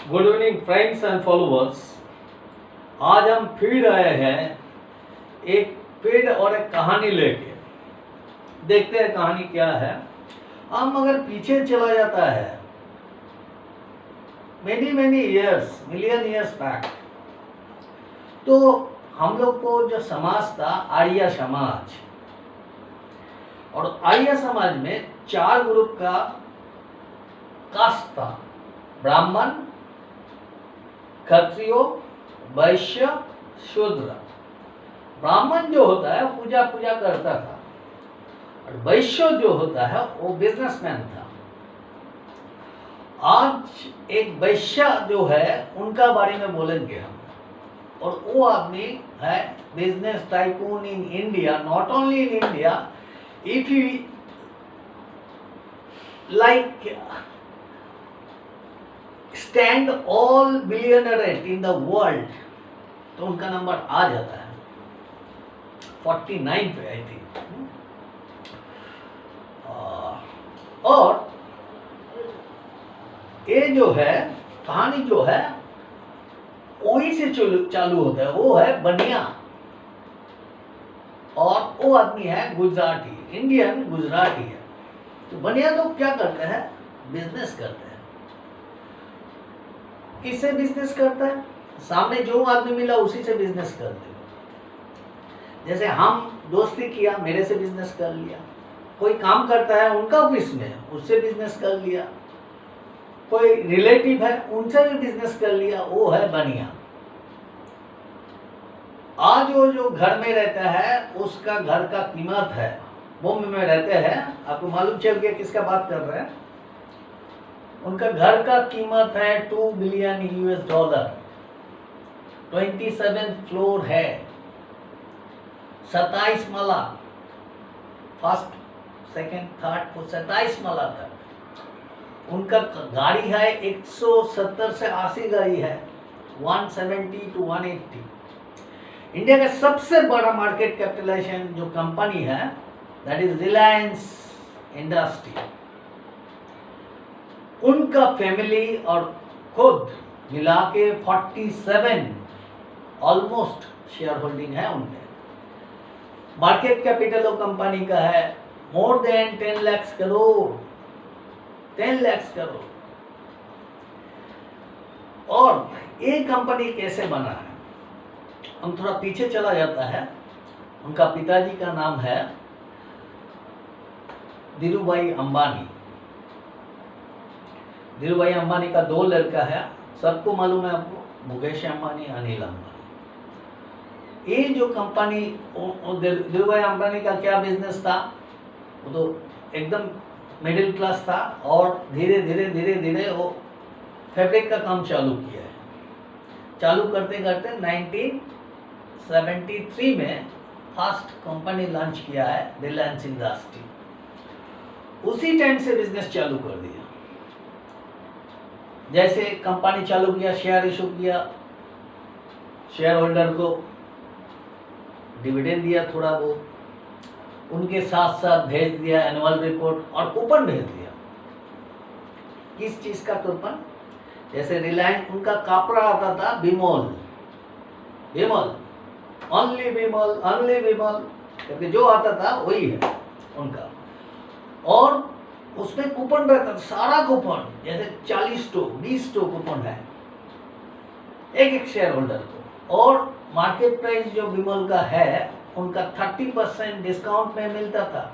Good evening friends and followers. आज हम फिर आए हैं एक पेड़ और एक कहानी लेके। देखते हैं कहानी क्या है। हम अगर पीछे चला जाता है many years, million years back, तो हम लोग को जो समाज था आर्य समाज, और आर्य समाज में 4 ग्रुप का कास्ट था: ब्राह्मण, क्षत्रियो, वैश्य, शूद्र। ब्राह्मण जो होता है पूजा करता था, और वैश्य जो होता है वो बिजनेसमैन था। आज एक वैश्य जो है उनका बारे में बोलेंगे हम, और वो आदमी है business tycoon in India. Not only in India, if you like stand all billionaires in the world, तो उनका नंबर आ जाता है 49 पे आई थिंक। और ये जो है कहानी जो है वही से चालू होता है। वो है बनिया, और वो आदमी है गुजराती, इंडियन गुजराती है। तो बनिया लोग क्या करते हैं? बिजनेस करते हैं। किससे बिजनेस करता है? सामने जो आदमी मिला उसी से बिजनेस करते हैं। जैसे हम दोस्ती किया, मेरे से बिजनेस कर लिया। कोई काम करता है उनका ऑफिस में, उससे बिजनेस कर लिया। कोई रिलेटिव है उनसे भी बिजनेस कर लिया, वो है बनिया। आज वो जो घर में रहता है उसका घर का कीमत है, बॉम्बे में रहते हैं, आपको मालूम चल गया किसका बात कर रहे हैं। उनका घर का कीमत है $2 बिलियन, 27 फ्लोर है, 27 माला, फर्स्ट सेकंड थर्ड को 27 माला तक। उनका गाड़ी है 170 से 80 गाड़ी है, 170 to 180। इंडिया का सबसे बड़ा मार्केट कैपिटलाइजेशन जो कंपनी है दैट इज रिलायंस इंडस्ट्री। उनका फैमिली और खुद मिला के 47 ऑलमोस्ट शेयर होल्डिंग है उनमें। मार्केट कैपिटल ऑफ कंपनी का है मोर देन 10 लाख करोड़, 10 लाख करोड़। और ये कंपनी कैसे बना है? हम थोड़ा पीछे चला जाता है। उनका पिताजी का नाम है धीरूभाई अंबानी। धीरूभाई अंबानी का 2 लड़का है, सबको मालूम है आपको, मुकेश अंबानी, अनिल अंबानी। ये जो कंपनी, धीरूभाई अंबानी का क्या बिजनेस था? वो तो एकदम मिडिल क्लास था, और धीरे धीरे वो फैब्रिक का काम चालू किया है। चालू करते करते 1973 में फर्स्ट कंपनी लॉन्च किया है, रिलायंस इंडस्ट्री। उसी टाइम से बिजनेस चालू कर दिया। जैसे कंपनी चालू किया, शेयर इशू किया, शेयर होल्डर को डिविडेंड दिया थोड़ा बहुत, उनके साथ साथ भेज दिया एनुअल रिपोर्ट और कूपन भेज दिया। किस चीज का कूपन? जैसे रिलायंस, उनका कपड़ा आता था विमल, ओनली विमल क्योंकि जो आता था वही है उनका। और उसमें कूपन रहता था, सारा कूपन, जैसे 40 टू 20 टू कूपन है एक शेयर होल्डर को। और मार्केट प्राइस जो विमल का है उनका 30% डिस्काउंट में मिलता था।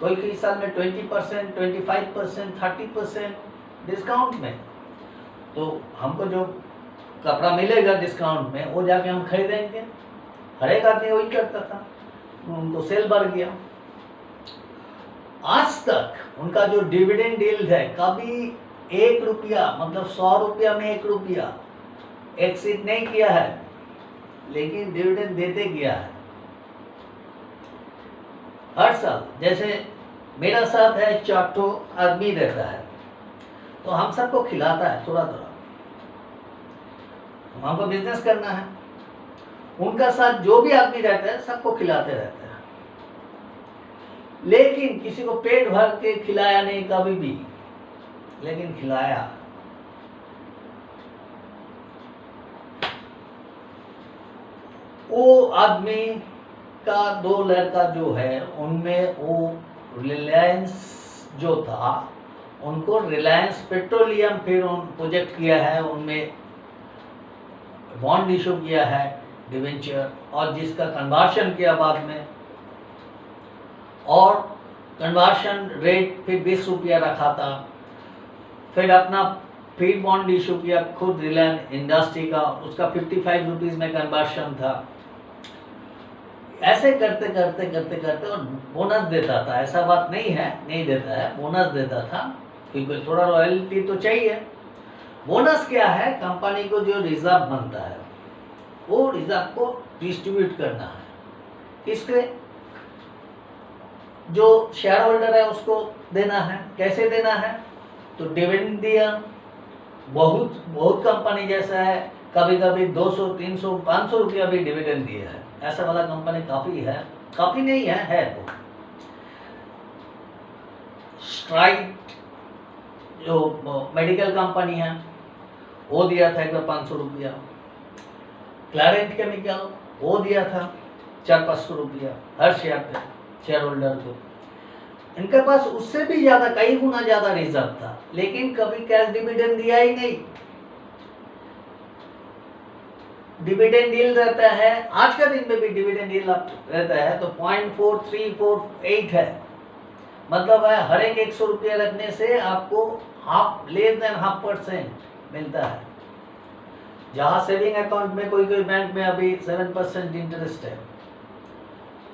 कोई साल में 20%, 25%, 30% डिस्काउंट में। तो हमको जो कपड़ा मिलेगा डिस्काउंट में वो जाके हम खरीदेंगे। हर एक आदमी वही करता था, उनको सेल बढ़ गया। आज तक उनका जो डिविडेंड डील है, कभी 1 रुपया, मतलब 100 रुपया में 1 रुपया एक्सीड नहीं किया है, लेकिन डिविडेंड देते गया है हर साल। जैसे मेरा साथ है 4 आदमी रहता है, तो हम सबको खिलाता है थोड़ा थोड़ा। हमको बिजनेस करना है, उनका साथ जो भी आदमी रहता है सबको खिलाते रहते हैं। लेकिन किसी को पेट भर के खिलाया नहीं कभी भी, लेकिन खिलाया। वो आदमी का 2 लड़का जो है उनमें वो रिलायंस जो था उनको रिलायंस पेट्रोलियम फिर उन प्रोजेक्ट किया है, उनमें बॉन्ड इशू किया है डिवेंचर, और जिसका कन्वर्शन किया बाद में, और कन्वर्शन रेट फिर 20 रुपया रखा था, फिर अपना फिर बॉन्ड इशू किया खुद रिलायंस इंडस्ट्री का, उसका 55 रुपीज़ में कन्वर्शन था। ऐसे करते करते करते करते और बोनस देता था, ऐसा बात नहीं है नहीं देता है, बोनस देता था क्योंकि थोड़ा रॉयल्टी तो चाहिए। बोनस क्या है, कंपनी को जो रिजर्व बनता है वो रिजर्व को डिस्ट्रीब्यूट करना है, किसके, जो शेयर होल्डर है उसको देना है। कैसे देना है, तो डिविडेंड दिया, बहुत बहुत कंपनी जैसा है कभी कभी 200 300 500 रुपया भी डिविडेंड दिया है, ऐसा वाला कंपनी काफ़ी है, काफ़ी नहीं है तो। स्ट्राइट जो मेडिकल कंपनी है वो दिया था एक बार 500 रुपया। क्लारेंट केमिकल वो दिया था 400-500 रुपया हर शेयर पे, शेयर होल्डर को। इनके पास उससे भी ज़्यादा, कई गुना ज़्यादा रिजर्व था, लेकिन कभी कैश डिविडेंड दिया ही नहीं। डिविडेंड डील रहता है, आज का दिन में भी डिविडेंड डील रहता है तो 0.4348 है, मतलब है हर एक 100 रुपया रखने से आपको लेस देन 0.5% मिलता है। जहाँ सेविंग अकाउंट में कोई बैंक में अभी 7% इंटरेस्ट है,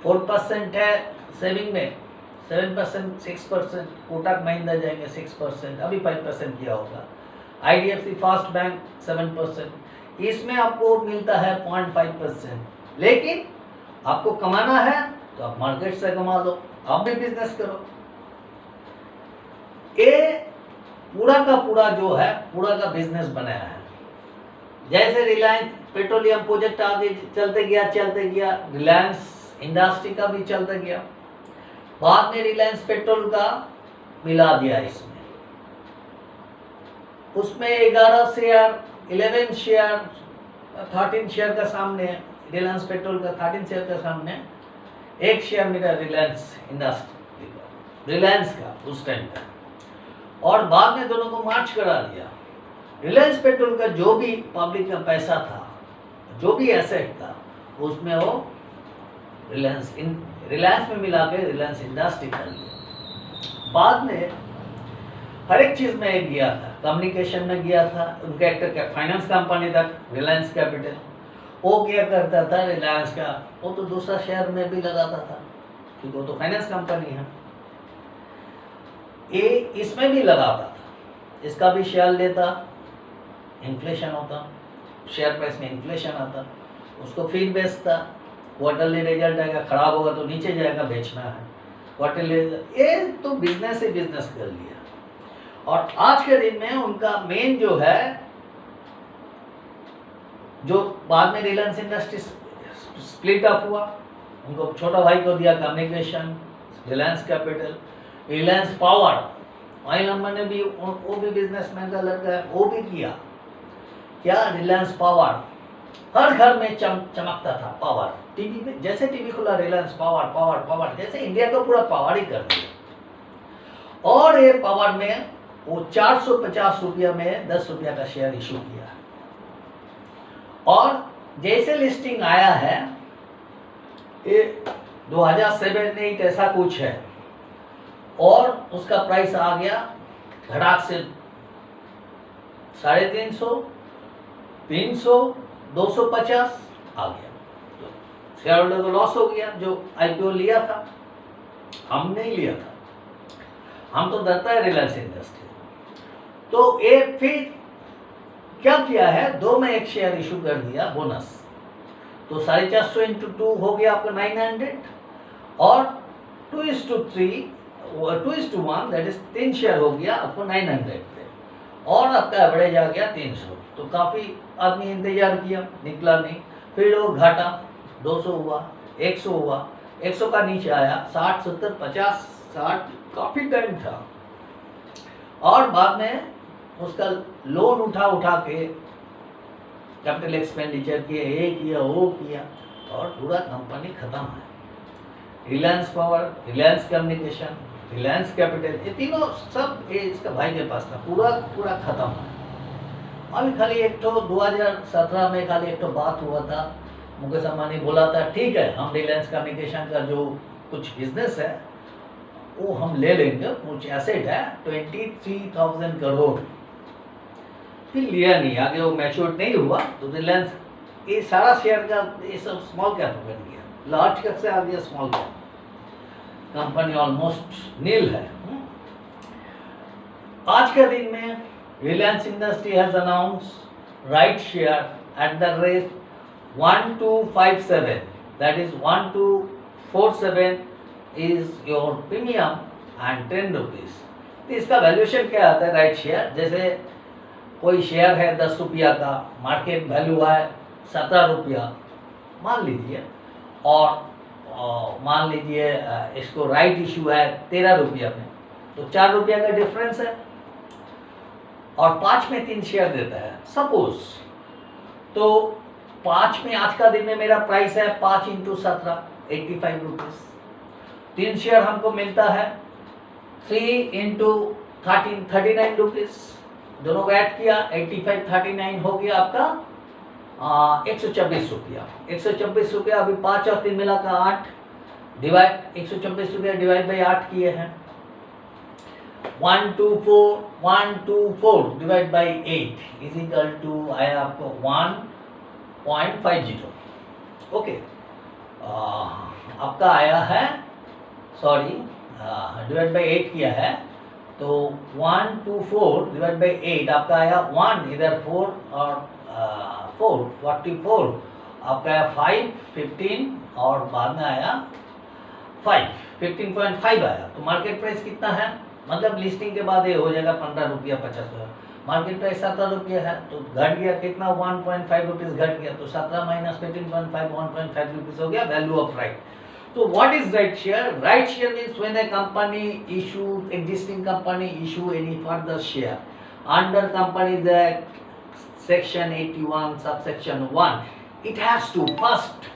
4% है सेविंग में, 7% 6%, कोटक महिंद्रा जाएंगे 6%, अभी 5% किया होगा, IDFC फास्ट बैंक 7%, इसमें आपको मिलता है 0.5%। लेकिन आपको कमाना है तो आप मार्केट से कमा लो, आप भी बिजनेस करो। ये पूरा का पूरा जो है पूरा का बिजनेस बनाया है। जैसे रिलायंस पेट्रोलियम प्रोजेक्ट आगे चलते गया, रिलायंस इंडस्ट्री का भी चलता गया, बाद में रिलायंस पेट्रोल का मिला दिया इसमें, उसमें 11 शेयर 11 शेयर 13 शेयर का सामने, रिलायंस पेट्रोल का 13 शेयर का सामने एक शेयर मिला रिलायंस इंडस्ट्री का, रिलायंस का उस टाइम का, और बाद में दोनों को मार्च करा दिया। रिलायंस पेट्रोल का जो भी पब्लिक का पैसा था, जो भी एसेट था, उसमें वो रिलायंस में मिला के रिलायंस इंडस्ट्री कर लिया। बाद में हर एक चीज़ में गया था, कम्युनिकेशन में गया था, उनका एक फाइनेंस कंपनी तक रिलायंस कैपिटल, वो क्या करता था रिलायंस का, वो तो दूसरा शेयर में भी लगाता था क्योंकि वो तो फाइनेंस कंपनी है, ये इसमें भी लगाता था, इसका भी शेयर लेता, इन्फ्लेशन होता, शेयर प्राइस में इन्फ्लेशन आता, उसको फिर बेचता, क्वार्टरली रिजल्ट आएगा, खराब होगा तो नीचे जाएगा, बेचना है क्वार्टरली, ये तो बिजनेस ही बिजनेस कर लिया। और आज के दिन में उनका मेन जो है, जो बाद में रिलायंस इंडस्ट्री स्प्लिट अप हुआ, उनको छोटा भाई को दिया communication, Reliance capital, Reliance power, oil Ambani भी, वो भी बिजनेसमैन का लड़का है, वो भी किया क्या, रिलायंस पावर हर घर में चमकता था, पावर टीवी में, जैसे टीवी खुला रिलायंस पावर पावर पावर, जैसे इंडिया को पूरा पावर ही कर दिया। और ये पावर में वो 450 रुपया में 10 रुपया का शेयर इशू किया, और जैसे लिस्टिंग आया है ये 2007-8 ऐसा कुछ है, और उसका प्राइस आ गया धड़ाक से 350, 300, 250 आ गया, तो शेयर होल्डर को लॉस हो गया। जो IPO लिया था, हम नहीं लिया था, हम तो डरता है रिलायंस इंडस्ट्री। तो ये फिर क्या किया है, 2 में 1 शेयर इशू कर दिया बोनस, तो 450 इंटू 2 हो गया आपका 900, और 2:1 दैट इज 3 शेयर हो गया आपको 900 पे, और आपका एवरेज आ गया 300। तो काफ़ी आदमी इंतजार किया, निकला नहीं, फिर वो घाटा 200 हुआ, 100 हुआ, 100 का नीचे आया, 60 70 50 60, काफ़ी टाइम था, और बाद में उसका लोन उठा के कैपिटल एक्सपेंडिचर किए, ये किया वो किया, और पूरा कंपनी खत्म है। Reliance power, Reliance communication, Reliance capital, ये तीनों सब ये इसका भाई के पास था, पूरा पूरा खत्म है। अभी खाली एक तो 2017 में खाली एक तो बात हुआ था, मुकेश अंबानी बोला था ठीक है हम रिलायंस कम्युनिकेशन का जो कुछ बिजनेस है वो हम ले लेंगे, कुछ एसेट है 23,000 करोड़, फिर लिया नहीं, आगे वो मैच्योर नहीं हुआ। तो रिलायंस ये सारा शेयर का ये सब स्मॉल कैप बन गया, लार्ज कैप से आ गया small cap, company almost nil है। आज के दिन में Reliance industry has announce right share at the rate 1257, that is 1247 is your premium and 10 rupees. तो इसका वैल्यूएशन क्या आता है राइट शेयर? जैसे कोई शेयर है 10 रुपया का, मार्केट वैल्यू है 17 रुपया मान लीजिए, और मान लीजिए इसको राइट इशू है 13 रुपया में, तो 4 रुपया का डिफरेंस है, और 5 में 3 शेयर देता है सपोज। तो 5 में आज का दिन में मेरा प्राइस है 5 × 17 85 रुपीज, 3 शेयर हमको मिलता है 3 × 13 39 रुपीज, दोनों को ऐड किया 85 39 हो गया आपका 124 रुपया। 124 रुपया, अभी 5 और 3 मिला का 8, डिवाइड 124 रुपया डिवाइड बाई 8 किए हैं, 124 divide by 8 is equal to आया आपको 1.50। ओके, आपका आया है, सॉरी डिवाइड बाई 8 किया है, तो 124 डिवाइड बाई 8 आपका आया 1, इधर 4 और 4 44, आपका आया 5 15 और बाद में आया 5 15.5 आया। तो मार्केट प्राइस कितना है, मतलब लिस्टिंग के बाद ये हो जाएगा 15 रुपया 50 रुपया, मार्केट प्राइस 17 रुपया है, तो घट गया कितना 1.5 रुपीज घट गया, तो 17 माइनस 15.5 1.5 रुपीज हो गया value of right. So what is right share? Right share means when a company issues, existing company issue any further share under Companies Act section 81 subsection 1, it has to first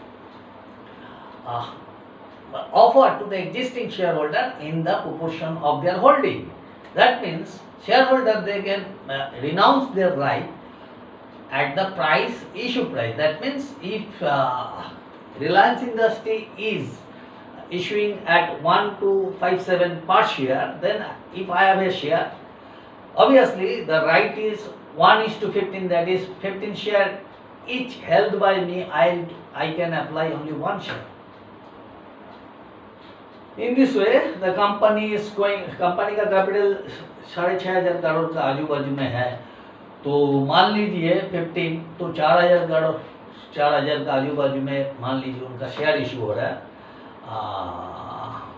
offer to the existing shareholder in the proportion of their holding. That means shareholder they can renounce their right at the price, issue price. That means if Reliance Industry is issuing at 1257 per share, then if I have a share, obviously the right is 1:15, that is 15 share each held by me, I can apply only 1 share. In this way the company is going, company का capital 6,500 crore का आजू बाजू में है, तो मान लीजिए 15, तो 4,000 करोड़, 4,000 का आजू बाजू में मान लीजिए उनका शेयर इशू हो रहा है,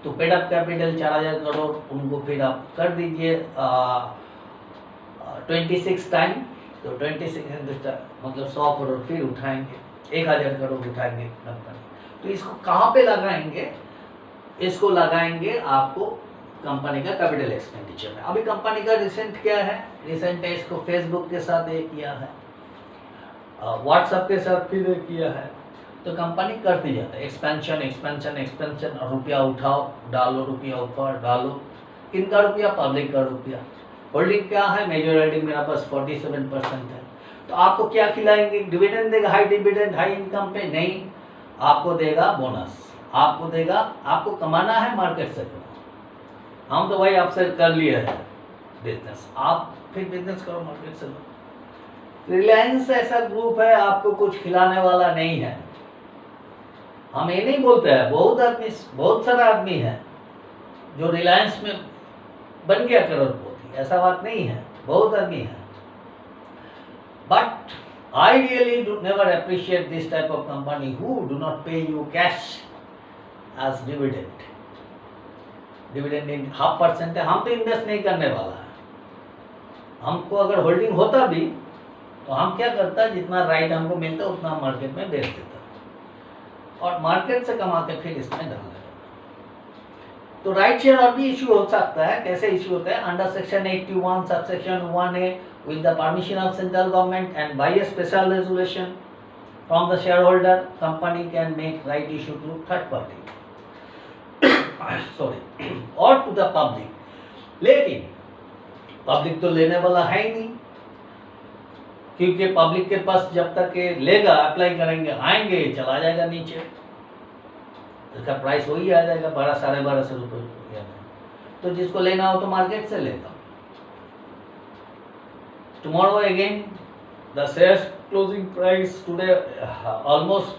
तो पेड अप कैपिटल 4,000 करोड़ उनको फिर आप कर दीजिए 26 टाइम, तो 26 मतलब 100 करोड़ फिर उठाएंगे, 1,000 करोड़ उठाएंगे कंपनी। तो इसको कहाँ पे लगाएंगे? इसको लगाएंगे आपको कंपनी का कैपिटल एक्सपेंडिचर में। अभी कंपनी का रिसेंट क्या है? रिसेंट है इसको फेसबुक के साथ ये किया है, व्हाट्सएप के साथ फिर किया है, तो कंपनी करती जाता है एक्सपेंशन एक्सपेंशन एक्सपेंशन, और रुपया उठाओ डालो, रुपया ऊपर डालो, किनका रुपया? पब्लिक का रुपया। होल्डिंग क्या है? मेजर होल्डिंग मेरा पास 47% है, तो आपको क्या खिलाएंगे? डिविडेंड देगा, हाई डिविडेंड हाई इनकम पे नहीं, आपको देगा बोनस, आपको देगा, आपको कमाना है मार्केट से करो। हम तो भाई आपसे कर लिए है बिजनेस, आप फिर बिजनेस करो मार्केट से। रिलायंस ऐसा ग्रुप है आपको कुछ खिलाने वाला नहीं है। हम ये नहीं बोलते हैं, बहुत सारा आदमी है जो रिलायंस में बन गया करोड़पति, ऐसा बात नहीं है, बहुत आदमी है। But I really do never appreciate this type of company who do not pay you cash as dividend. Dividend in 0.5% है, हम तो इन्वेस्ट नहीं करने वाला है। हमको अगर होल्डिंग होता भी तो हम क्या करता, जितना राइट हमको मिलता उतना मार्केट में बेच देता, और मार्केट से कमा के फिर इसमें डाल देता। तो राइट शेयर और भी इशू हो सकता है। कैसे इशू होता है? Under section 81 subsection 1A with the permission of central government and by a special resolution from the shareholder, company can make right issue to third party sorry or to the public. लेकिन public तो लेने वाला है ही नहीं, क्योंकि public के पास जब तक ये लेगा, अप्लाई करेंगे, आएंगे, चला जाएगा नीचे, इसका प्राइस वही आ जाएगा 1200-1250 रुपये। तो जिसको लेना हो तो मार्केट से लेगा। Tomorrow again the shares closing price today almost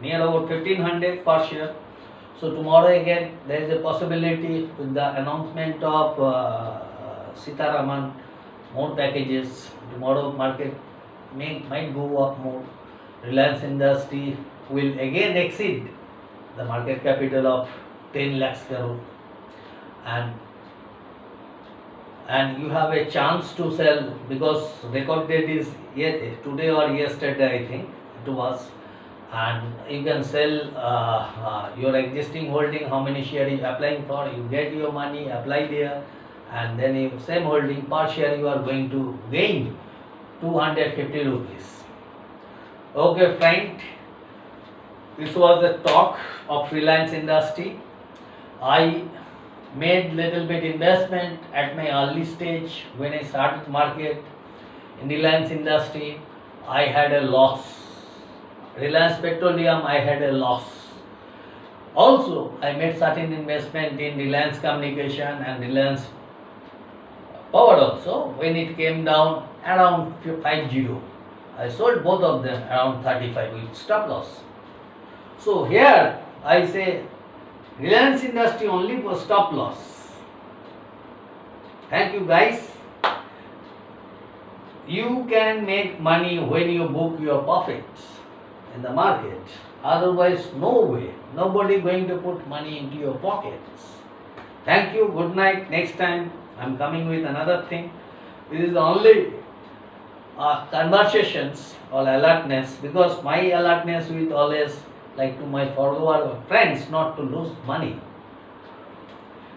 near about 1500 per share. So tomorrow again there is a possibility with the announcement of Sitaraman, more packages. Tomorrow market might go up more. Reliance Industry will again exceed the market capital of 10 lakhs crore, and you have a chance to sell because record date is today or yesterday, I think it was, and you can sell your existing holding, how many share you are applying for, you get your money, apply there, and then you same holding per share you are going to gain 250 rupees. Okay friend, this was the talk of Reliance Industry. I made little bit investment at my early stage when I started market in Reliance Industry. I had a loss. Reliance Petroleum, I had a loss. Also, I made certain investment in Reliance Communication and Reliance Power also when it came down around 50. I sold both of them around 35 with stop loss. So here I say Reliance Industry only for stop loss. Thank you guys. You can make money when you book your profits in the market. Otherwise, no way. Nobody going to put money into your pockets. Thank you. Good night. Next time I am coming with another thing. This is the only conversations or alertness, because my alertness with always like to my follower friends not to lose money.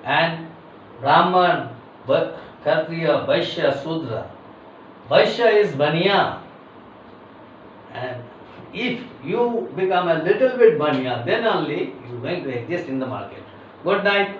And Brahman, Kshatriya, Vaishya, Sudra. Vaishya is Baniya. And if you become a little bit Baniya, then only you are going to exist in the market. Good night.